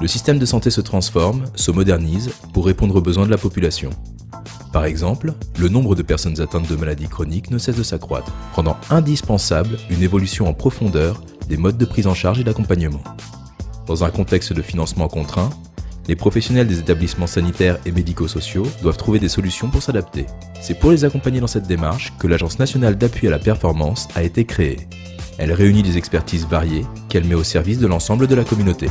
Le système de santé se transforme, se modernise pour répondre aux besoins de la population. Par exemple, le nombre de personnes atteintes de maladies chroniques ne cesse de s'accroître, rendant indispensable une évolution en profondeur des modes de prise en charge et d'accompagnement. Dans un contexte de financement contraint, les professionnels des établissements sanitaires et médico-sociaux doivent trouver des solutions pour s'adapter. C'est pour les accompagner dans cette démarche que l'Agence nationale d'appui à la performance a été créée. Elle réunit des expertises variées qu'elle met au service de l'ensemble de la communauté.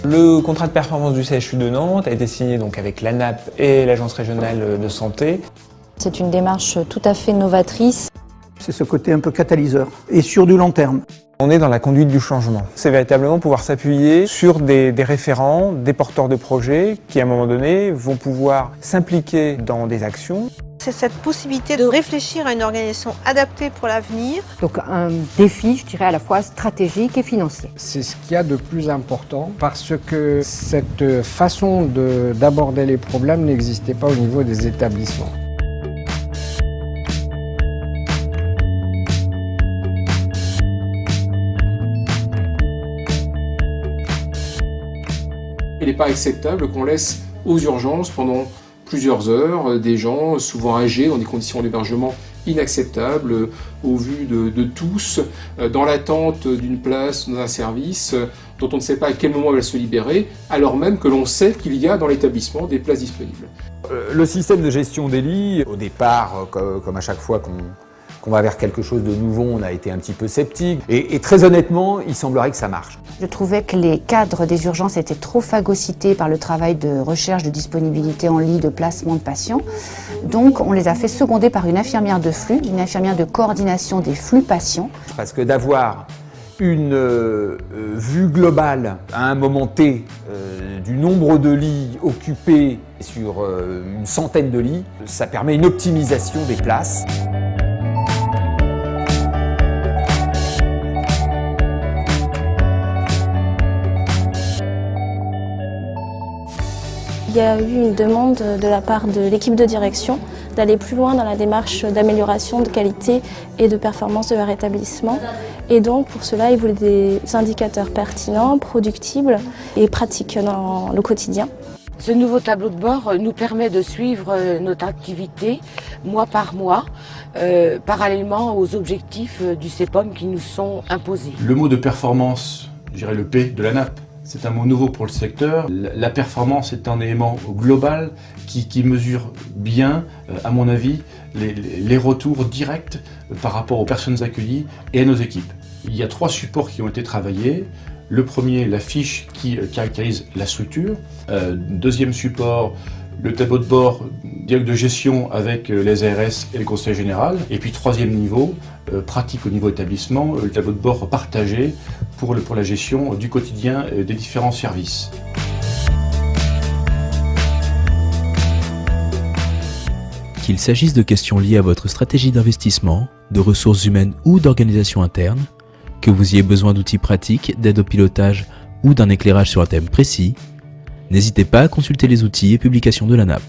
Le contrat de performance du CHU de Nantes a été signé donc avec l'ANAP et l'Agence régionale de santé. C'est une démarche tout à fait novatrice. C'est ce côté un peu catalyseur et sur du long terme. On est dans la conduite du changement. C'est véritablement pouvoir s'appuyer sur des référents, des porteurs de projets qui à un moment donné vont pouvoir s'impliquer dans des actions. C'est cette possibilité de réfléchir à une organisation adaptée pour l'avenir. Donc un défi, je dirais, à la fois stratégique et financier. C'est ce qu'il y a de plus important parce que cette façon d'aborder les problèmes n'existait pas au niveau des établissements. Il n'est pas acceptable qu'on laisse aux urgences pendant plusieurs heures des gens souvent âgés dans des conditions d'hébergement inacceptables au vu de tous, dans l'attente d'une place dans un service dont on ne sait pas à quel moment elle va se libérer, alors même que l'on sait qu'il y a dans l'établissement des places disponibles. Le système de gestion des lits, au départ, comme à chaque fois qu'on va vers quelque chose de nouveau, on a été un petit peu sceptique. Et très honnêtement, il semblerait que ça marche. Je trouvais que les cadres des urgences étaient trop phagocytés par le travail de recherche de disponibilité en lit, de placement de patients. Donc on les a fait seconder par une infirmière de flux, une infirmière de coordination des flux patients. Parce que d'avoir une vue globale à un moment T du nombre de lits occupés sur une centaine de lits, ça permet une optimisation des places. Il y a eu une demande de la part de l'équipe de direction d'aller plus loin dans la démarche d'amélioration de qualité et de performance de leur établissement. Et donc pour cela, ils voulaient des indicateurs pertinents, productibles et pratiques dans le quotidien. Ce nouveau tableau de bord nous permet de suivre notre activité mois par mois, parallèlement aux objectifs du CEPOM qui nous sont imposés. Le mot de performance, je dirais le P de l'ANAP, c'est un mot nouveau pour le secteur. La performance est un élément global qui mesure bien, à mon avis, les retours directs par rapport aux personnes accueillies et à nos équipes. Il y a 3 supports qui ont été travaillés. Le premier, la fiche qui caractérise la structure. Deuxième support, le tableau de bord, dialogue de gestion avec les ARS et le conseil général. Et puis troisième niveau, pratique au niveau établissement, le tableau de bord partagé pour la gestion du quotidien des différents services. Qu'il s'agisse de questions liées à votre stratégie d'investissement, de ressources humaines ou d'organisation interne, que vous ayez besoin d'outils pratiques, d'aide au pilotage ou d'un éclairage sur un thème précis, n'hésitez pas à consulter les outils et publications de l'ANAP.